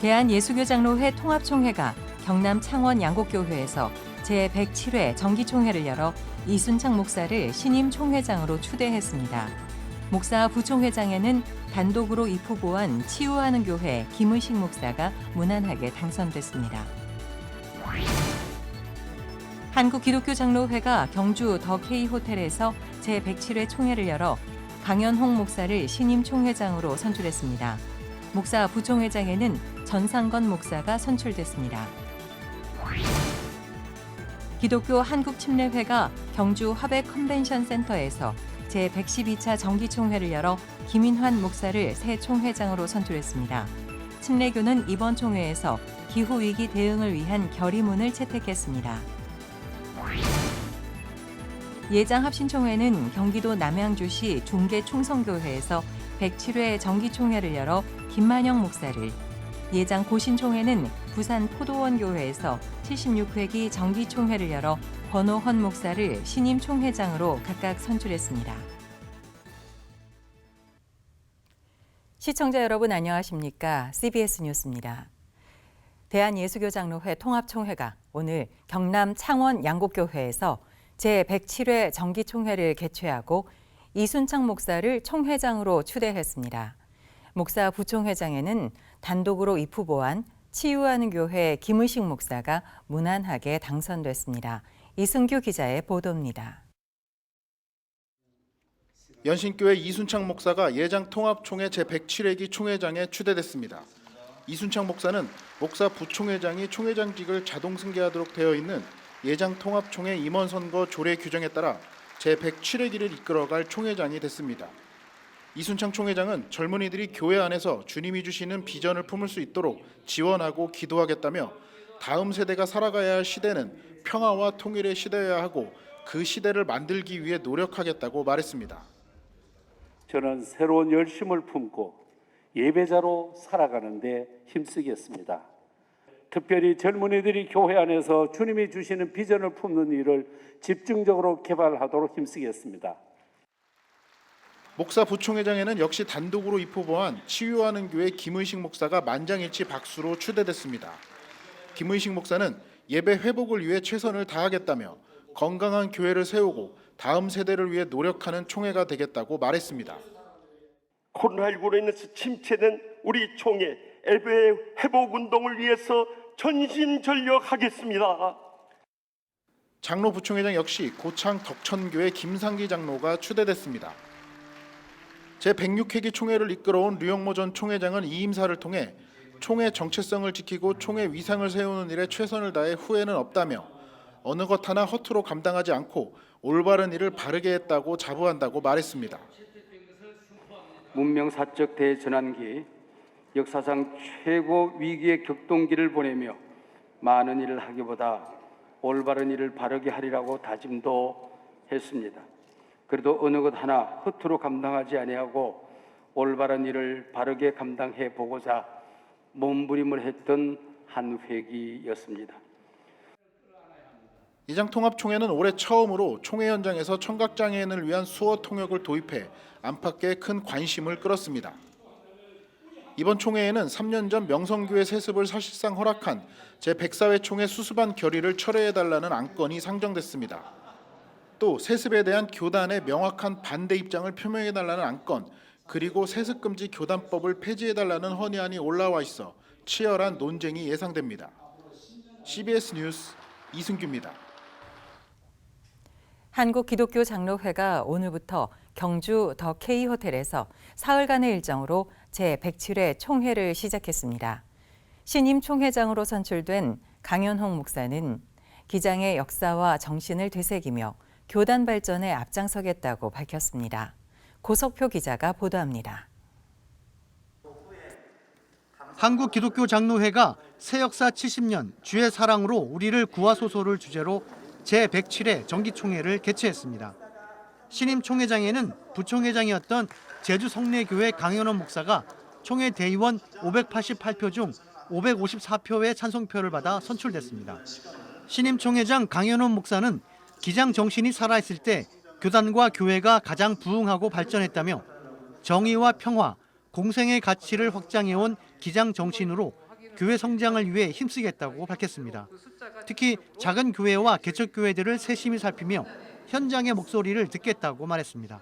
대한예수교장로회 통합총회가 경남 창원 양곡교회에서 제107회 정기총회를 열어 이순창 목사를 신임 총회장으로 추대했습니다. 목사 부총회장에는 단독으로 입후보한 치유하는 교회 김의식 목사가 무난하게 당선됐습니다. 한국기독교장로회가 경주 더 K호텔에서 제107회 총회를 열어 강연홍 목사를 신임 총회장으로 선출했습니다. 목사 부총회장에는 전상건 목사가 선출됐습니다. 기독교 한국침례회가 경주 화백 컨벤션 센터에서 제112차 정기총회를 열어 김인환 목사를 새 총회장으로 선출했습니다. 침례교는 이번 총회에서 기후위기 대응을 위한 결의문을 채택했습니다. 예장합신총회는 경기도 남양주시 중계충성교회에서 107회 정기총회를 열어 김만영 목사를, 예장 고신총회는 부산 포도원교회에서 76회기 정기총회를 열어 권오헌 목사를 신임 총회장으로 각각 선출했습니다. 시청자 여러분 안녕하십니까? CBS 뉴스입니다. 대한예수교장로회 통합총회가 오늘 경남 창원 양곡교회에서 제107회 정기총회를 개최하고 이순창 목사를 총회장으로 추대했습니다. 목사 부총회장에는 단독으로 입후보한 치유하는 교회 김의식 목사가 무난하게 당선됐습니다. 이승규 기자의 보도입니다. 연신교회 이순창 목사가 예장 통합총회 제107회기 총회장에 추대됐습니다. 이순창 목사는 목사 부총회장이 총회장직을 자동 승계하도록 되어 있는 예장 통합총회 임원 선거 조례 규정에 따라 제107회기를 이끌어갈 총회장이 됐습니다. 이순창 총회장은 젊은이들이 교회 안에서 주님이 주시는 비전을 품을 수 있도록 지원하고 기도하겠다며 다음 세대가 살아가야 할 시대는 평화와 통일의 시대여야 하고 그 시대를 만들기 위해 노력하겠다고 말했습니다. 저는 새로운 열심을 품고 예배자로 살아가는 데 힘쓰겠습니다. 특별히 젊은이들이 교회 안에서 주님이 주시는 비전을 품는 일을 집중적으로 개발하도록 힘쓰겠습니다. 목사 부총회장에는 역시 단독으로 입후보한 치유하는 교회 김의식 목사가 만장일치 박수로 추대됐습니다. 김의식 목사는 예배 회복을 위해 최선을 다하겠다며 건강한 교회를 세우고 다음 세대를 위해 노력하는 총회가 되겠다고 말했습니다. 코로나19로 인해서 침체된 우리 총회 예배 회복 운동을 위해서 전심전력하겠습니다. 장로 부총회장 역시 고창 덕천교회 김상기 장로가 추대됐습니다. 제106회기 총회를 이끌어온 류영모 전 총회장은 이임사를 통해 총회 정체성을 지키고 총회 위상을 세우는 일에 최선을 다해 후회는 없다며 어느 것 하나 허투루 감당하지 않고 올바른 일을 바르게 했다고 자부한다고 말했습니다. 문명사적 대전환기, 역사상 최고 위기의 격동기를 보내며 많은 일을 하기보다 올바른 일을 바르게 하리라고 다짐도 했습니다. 그래도 어느 것 하나 허투루 감당하지 아니하고 올바른 일을 바르게 감당해 보고자 몸부림을 했던 한 회기였습니다. 예장 통합총회는 올해 처음으로 총회 현장에서 청각장애인을 위한 수어 통역을 도입해 안팎에 큰 관심을 끌었습니다. 이번 총회에는 3년 전 명성교회 세습을 사실상 허락한 제104회 총회 수습안 결의를 철회해달라는 안건이 상정됐습니다. 또 세습에 대한 교단의 명확한 반대 입장을 표명해달라는 안건, 그리고 세습금지 교단법을 폐지해달라는 헌의안이 올라와 있어 치열한 논쟁이 예상됩니다. CBS 뉴스 이승규입니다. 한국기독교장로회가 오늘부터 경주 더 K호텔에서 사흘간의 일정으로 제107회 총회를 시작했습니다. 신임 총회장으로 선출된 강연홍 목사는 기장의 역사와 정신을 되새기며 교단 발전에 앞장서겠다고 밝혔습니다. 고석표 기자가 보도합니다. 한국기독교장로회가 새 역사 70년 주의 사랑으로 우리를 구하소서를 주제로 제107회 정기총회를 개최했습니다. 신임 총회장에는 부총회장이었던 제주 성례교회 강현원 목사가 총회 대의원 588표 중 554표의 찬성표를 받아 선출됐습니다. 신임 총회장 강현원 목사는 기장 정신이 살아있을 때 교단과 교회가 가장 부흥하고 발전했다며 정의와 평화, 공생의 가치를 확장해온 기장 정신으로 교회 성장을 위해 힘쓰겠다고 밝혔습니다. 특히 작은 교회와 개척교회들을 세심히 살피며 현장의 목소리를 듣겠다고 말했습니다.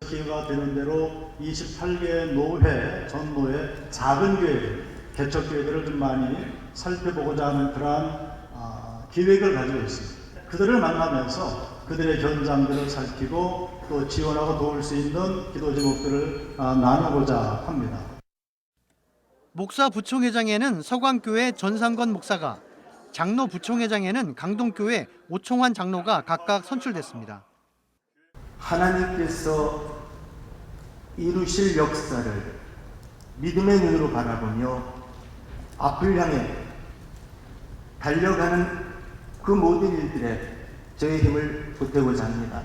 기회가 되는 대로 28개 노회, 전노회, 작은 교회들, 개척교회들을 좀 많이 살펴보고자 하는 그러한 기획을 가지고 있습니다. 그들을 만나면서 그들의 현장들을 살피고 또 지원하고 도울 수 있는 기도 제목들을 나누고자 합니다. 목사 부총회장에는 서광교회 전상건 목사가, 장로 부총회장에는 강동교회 오총환 장로가 각각 선출됐습니다. 하나님께서 이루실 역사를 믿음의 눈으로 바라보며 앞을 향해 달려가는 그 모든 일들에 저의 힘을 보태고자 합니다.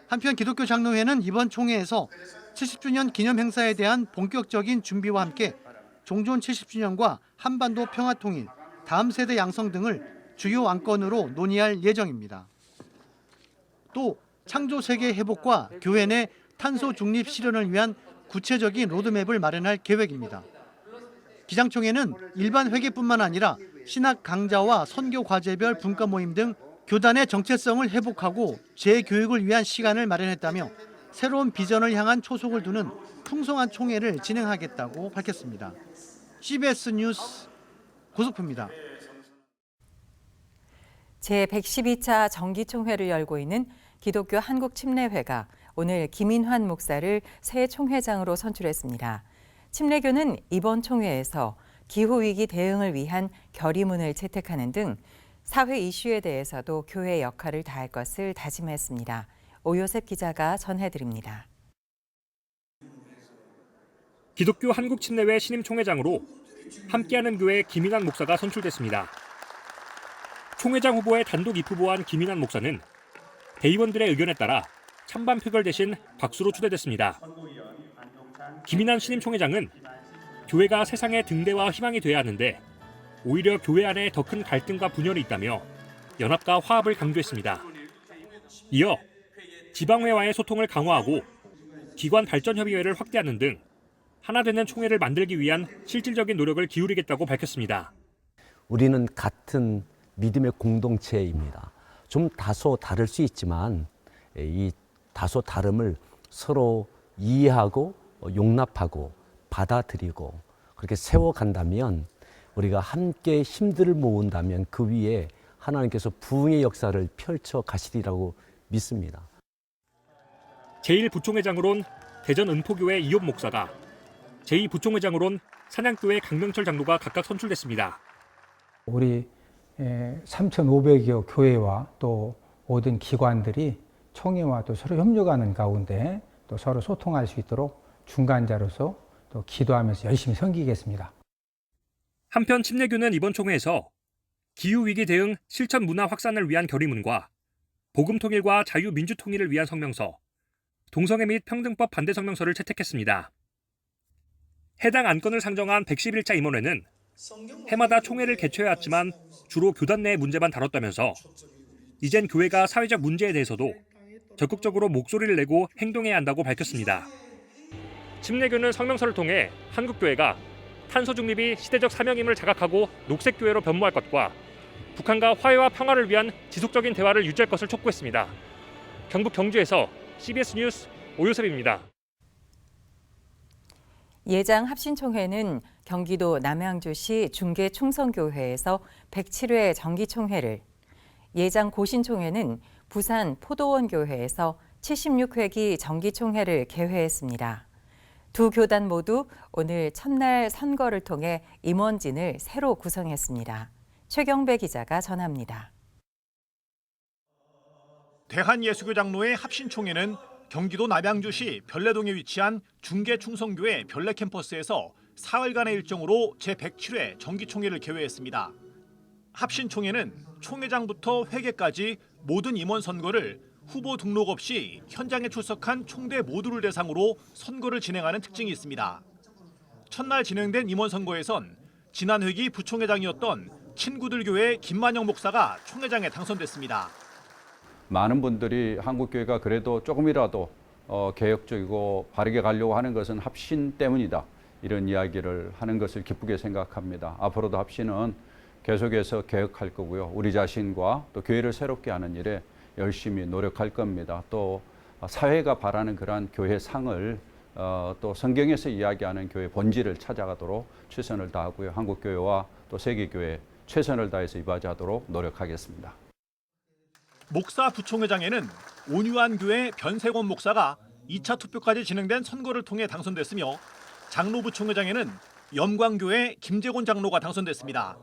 한편 기독교 장로회는 이번 총회에서 70주년 기념 행사에 대한 본격적인 준비와 함께 종전 70주년과 한반도 평화통일, 다음 세대 양성 등을 주요 안건으로 논의할 예정입니다. 또 창조 세계 회복과 교회 내 탄소 중립 실현을 위한 구체적인 로드맵을 마련할 계획입니다. 기장총회는 일반 회계뿐만 아니라 신학 강좌와 선교 과제별 분과 모임 등 교단의 정체성을 회복하고 재교육을 위한 시간을 마련했다며 새로운 비전을 향한 초석을 두는 풍성한 총회를 진행하겠다고 밝혔습니다. CBS 뉴스 고석표입니다. 제112차 정기총회를 열고 있는 기독교 한국침례회가 오늘 김인환 목사를 새 총회장으로 선출했습니다. 침례교는 이번 총회에서 기후위기 대응을 위한 결의문을 채택하는 등 사회 이슈에 대해서도 교회의 역할을 다할 것을 다짐했습니다. 오요셉 기자가 전해드립니다. 기독교 한국침례회 신임 총회장으로 함께하는 교회 김인환 목사가 선출됐습니다. 총회장 후보에 단독 입후보한 김인환 목사는 대의원들의 의견에 따라 찬반 표결 대신 박수로 추대됐습니다. 김인환 신임 총회장은 교회가 세상의 등대와 희망이 돼야 하는데 오히려 교회 안에 더 큰 갈등과 분열이 있다며 연합과 화합을 강조했습니다. 이어 지방회와의 소통을 강화하고 기관 발전협의회를 확대하는 등 하나 되는 총회를 만들기 위한 실질적인 노력을 기울이겠다고 밝혔습니다. 우리는 같은 믿음의 공동체입니다. 좀 다소 다를 수 있지만 이 다소 다름을 서로 이해하고 용납하고 받아들이고 그렇게 세워간다면 우리가 함께 힘들을 모은다면 그 위에 하나님께서 부흥의 역사를 펼쳐 가시리라고 믿습니다. 제1부총회장으로는 대전 은포교회 이홉 목사가, 제2부총회장으로는 산양교회 강명철 장로가 각각 선출됐습니다. 우리 3,500여 교회와 또 모든 기관들이 총회와 또 서로 협력하는 가운데 또 서로 소통할 수 있도록 중간자로서 또 기도하면서 열심히 섬기겠습니다. 한편 침례교는 이번 총회에서 기후위기 대응 실천 문화 확산을 위한 결의문과 복음 통일과 자유민주 통일을 위한 성명서, 동성애 및 평등법 반대 성명서를 채택했습니다. 해당 안건을 상정한 111차 임원회는 해마다 총회를 개최해왔지만 주로 교단 내의 문제만 다뤘다면서 이젠 교회가 사회적 문제에 대해서도 적극적으로 목소리를 내고 행동해야 한다고 밝혔습니다. 침례교는 성명서를 통해 한국교회가 탄소 중립이 시대적 사명임을 자각하고 녹색교회로 변모할 것과 북한과 화해와 평화를 위한 지속적인 대화를 유지할 것을 촉구했습니다. 경북 경주에서 CBS 뉴스 오요셉입니다. 예장 합신총회는 경기도 남양주시 중계충성교회에서 107회 정기총회를, 예장 고신총회는 부산 포도원교회에서 76회기 정기총회를 개회했습니다. 두 교단 모두 오늘 첫날 선거를 통해 임원진을 새로 구성했습니다. 최경배 기자가 전합니다. 대한예수교장로회 합신총회는 경기도 남양주시 별내동에 위치한 중계충성교회 별내 캠퍼스에서 사흘간의 일정으로 제107회 정기총회를 개회했습니다. 합신총회는 총회장부터 회계까지 모든 임원 선거를 후보 등록 없이 현장에 출석한 총대 모두를 대상으로 선거를 진행하는 특징이 있습니다. 첫날 진행된 임원 선거에선 지난 회기 부총회장이었던 친구들교회 김만영 목사가 총회장에 당선됐습니다. 많은 분들이 한국교회가 그래도 조금이라도 개혁적이고 바르게 가려고 하는 것은 합신 때문이다. 이런 이야기를 하는 것을 기쁘게 생각합니다. 앞으로도 합신은 계속해서 개혁할 거고요. 우리 자신과 또 교회를 새롭게 하는 일에 열심히 노력할 겁니다. 또 사회가 바라는 그러한 교회 상을 또 성경에서 이야기하는 교회 본질을 찾아가도록 최선을 다하고요. 한국교회와 또 세계교회 최선을 다해서 이바지하도록 노력하겠습니다. 목사 부총회장에는 온유한 교회 변세곤 목사가 2차 투표까지 진행된 선거를 통해 당선됐으며 장로 부총회장에는 염광교회 김재곤 장로가 당선됐습니다.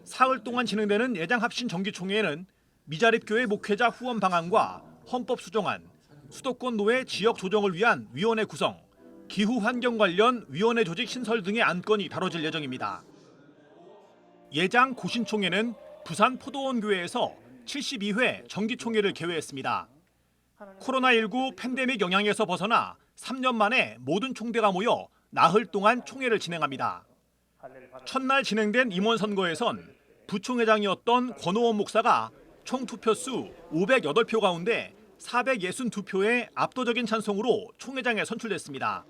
사흘 동안 진행되는 예장합신 정기총회에는 미자립교회 목회자 후원 방안과 헌법 수정안, 수도권 노예 지역 조정을 위한 위원회 구성, 기후 환경 관련 위원회 조직 신설 등의 안건이 다뤄질 예정입니다. 예장 고신총회는 부산 포도원교회에서 72회 정기총회를 개회했습니다. 코로나19 팬데믹 영향에서 벗어나 3년 만에 모든 총대가 모여 나흘 동안 총회를 진행합니다. 첫날 진행된 임원 선거에선 부총회장이었던 권오원 목사가 총 투표수 508표 가운데 462표의 압도적인 찬성으로 총회장에 선출됐습니다.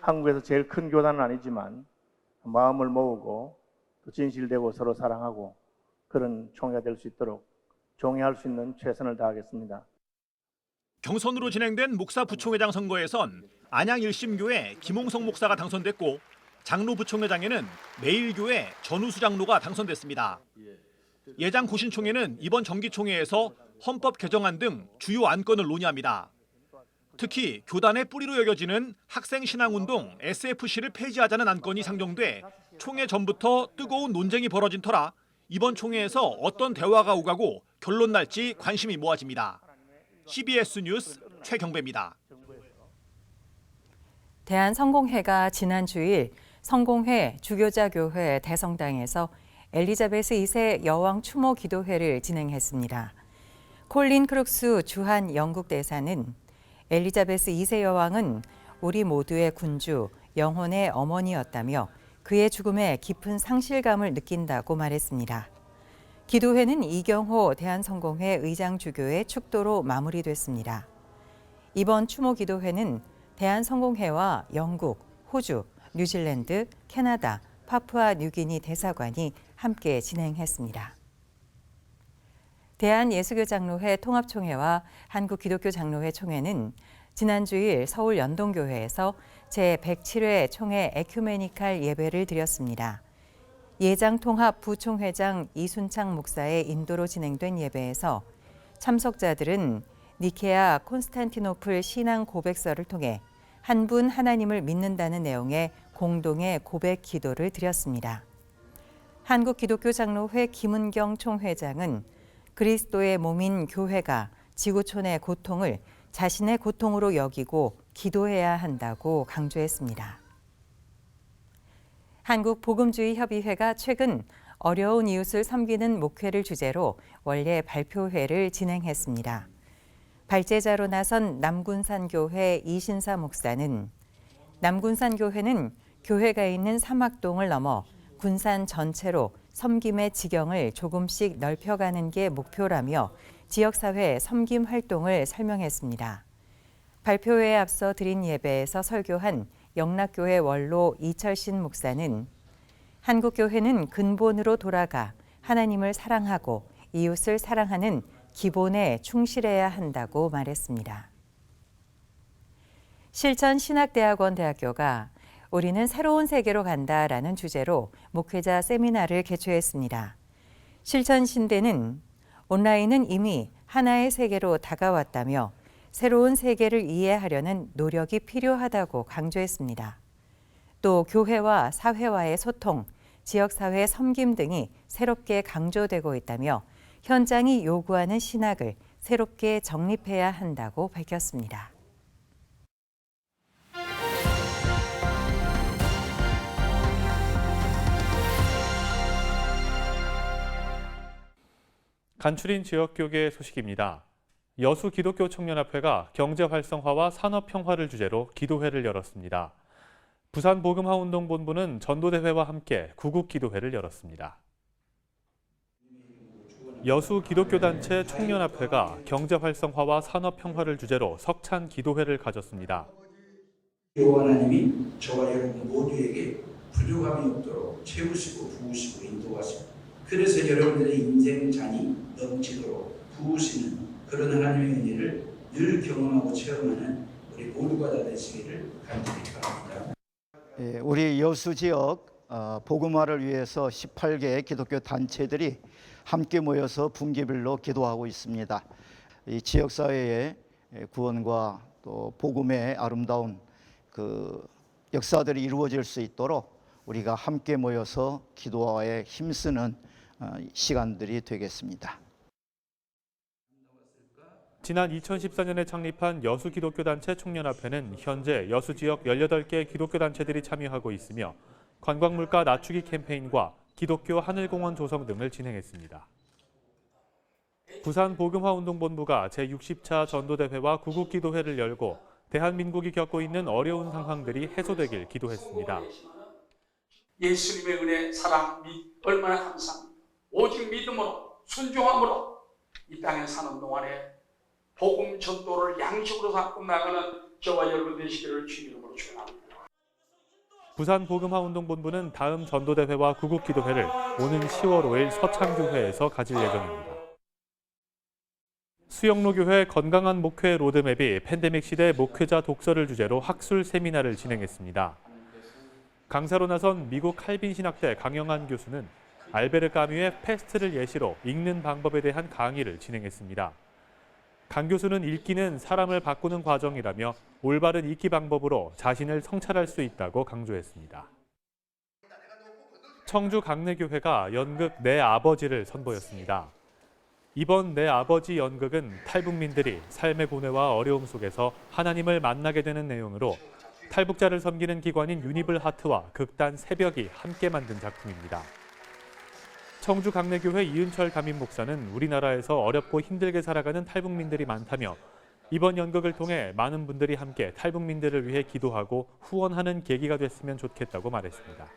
한국에서 제일 큰 교단은 아니지만 마음을 모으고 또 진실되고 서로 사랑하고 그런 총회가 될 수 있도록 종회할 수 있는 최선을 다하겠습니다. 경선으로 진행된 목사 부총회장 선거에선 안양 1심교회 김홍성 목사가 당선됐고 장로 부총회장에는 매일교회 전우수 장로가 당선됐습니다. 예장 고신총회는 이번 정기총회에서 헌법 개정안 등 주요 안건을 논의합니다. 특히 교단의 뿌리로 여겨지는 학생신앙운동 SFC를 폐지하자는 안건이 상정돼 총회 전부터 뜨거운 논쟁이 벌어진 터라 이번 총회에서 어떤 대화가 오가고 결론 날지 관심이 모아집니다. CBS 뉴스 최경배입니다. 대한성공회가 지난 주일 성공회 주교자교회 대성당에서 엘리자베스 2세 여왕 추모 기도회를 진행했습니다. 콜린 크룩스 주한 영국 대사는 엘리자베스 2세 여왕은 우리 모두의 군주, 영혼의 어머니였다며 그의 죽음에 깊은 상실감을 느낀다고 말했습니다. 기도회는 이경호 대한성공회 의장 주교의 축도로 마무리됐습니다. 이번 추모 기도회는 대한성공회와 영국, 호주, 뉴질랜드, 캐나다, 파푸아 뉴기니 대사관이 함께 진행했습니다. 대한예수교장로회 통합총회와 한국기독교장로회 총회는 지난 주일 서울 연동교회에서 제107회 총회 에큐메니칼 예배를 드렸습니다. 예장통합 부총회장 이순창 목사의 인도로 진행된 예배에서 참석자들은 니케아 콘스탄티노플 신앙 고백서를 통해 한 분 하나님을 믿는다는 내용의 공동의 고백 기도를 드렸습니다. 한국기독교장로회 김은경 총회장은 그리스도의 몸인 교회가 지구촌의 고통을 자신의 고통으로 여기고 기도해야 한다고 강조했습니다. 한국복음주의협의회가 최근 어려운 이웃을 섬기는 목회를 주제로 원래 발표회를 진행했습니다. 발제자로 나선 남군산교회 이신사 목사는 남군산교회는 교회가 있는 사막동을 넘어 군산 전체로 섬김의 지경을 조금씩 넓혀가는 게 목표라며 지역사회 섬김 활동을 설명했습니다. 발표회에 앞서 드린 예배에서 설교한 영락교회 원로 이철신 목사는 한국교회는 근본으로 돌아가 하나님을 사랑하고 이웃을 사랑하는 기본에 충실해야 한다고 말했습니다. 실천신학대학원 대학교가 우리는 새로운 세계로 간다라는 주제로 목회자 세미나를 개최했습니다. 실천신대는 온라인은 이미 하나의 세계로 다가왔다며 새로운 세계를 이해하려는 노력이 필요하다고 강조했습니다. 또 교회와 사회와의 소통, 지역사회 섬김 등이 새롭게 강조되고 있다며 현장이 요구하는 신학을 새롭게 정립해야 한다고 밝혔습니다. 간추린 지역교계 소식입니다. 여수 기독교 청년합회가 경제 활성화와 산업 평화를 주제로 기도회를 열었습니다. 부산 복음화운동본부는 전도대회와 함께 구국 기도회를 열었습니다. 여수 기독교단체 청년합회가 경제 활성화와 산업 평화를 주제로 석찬 기도회를 가졌습니다. 여호와 하나님이 저와 여러분 모두에게 부족함이 없도록 채우시고 부으시고 인도하시고 그래서 여러분들의 인생 잔이 넘치도록 부으시는 그런 하나님의 은혜를 늘 경험하고 체험하는 우리 모두가 다 되시기를 간절히 바랍니다. 우리 여수 지역 복음화를 위해서 18개 기독교 단체들이 함께 모여서 분기별로 기도하고 있습니다. 이 지역 사회의 구원과 또 복음의 아름다운 그 역사들이 이루어질 수 있도록 우리가 함께 모여서 기도에 힘쓰는 시간들이 되겠습니다. 지난 2014년에 창립한 여수 기독교 단체 총연합회는 현재 여수 지역 18개 기독교 단체들이 참여하고 있으며 관광 물가 낮추기 캠페인과 기독교 하늘공원 조성 등을 진행했습니다. 부산 복음화운동본부가 제60차 전도대회와 구국기도회를 열고 대한민국이 겪고 있는 어려운 상황들이 해소되길 기도했습니다. 예수님의 은혜, 사랑, 얼마나 감사합니다. 오직 믿음으로, 순종함으로 이 땅에 사는 동안에 복음 전도를 양식으로 삼고 나가는 저와 여러분 되시기를 주 이름으로 축원합니다. 부산 복음화운동본부는 다음 전도대회와 구국기도회를 오는 10월 5일 서창교회에서 가질 예정입니다. 수영로교회 건강한 목회 로드맵이 팬데믹 시대 목회자 독서를 주제로 학술 세미나를 진행했습니다. 강사로 나선 미국 칼빈 신학대 강영한 교수는 알베르 까뮈의 패스트를 예시로 읽는 방법에 대한 강의를 진행했습니다. 강 교수는 읽기는 사람을 바꾸는 과정이라며 올바른 읽기 방법으로 자신을 성찰할 수 있다고 강조했습니다. 청주 강내교회가 연극 내 아버지를 선보였습니다. 이번 내 아버지 연극은 탈북민들이 삶의 고뇌와 어려움 속에서 하나님을 만나게 되는 내용으로 탈북자를 섬기는 기관인 유니블 하트와 극단 새벽이 함께 만든 작품입니다. 청주 강내교회 이은철 담임 목사는 우리나라에서 어렵고 힘들게 살아가는 탈북민들이 많다며 이번 연극을 통해 많은 분들이 함께 탈북민들을 위해 기도하고 후원하는 계기가 됐으면 좋겠다고 말했습니다.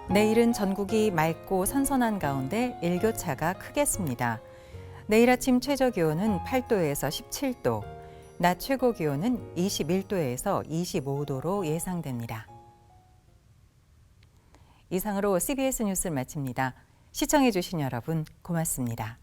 내일은 전국이 맑고 선선한 가운데 일교차가 크겠습니다. 내일 아침 최저 기온은 8도에서 17도, 낮 최고 기온은 21도에서 25도로 예상됩니다. 이상으로 CBS 뉴스를 마칩니다. 시청해 주신 여러분 고맙습니다.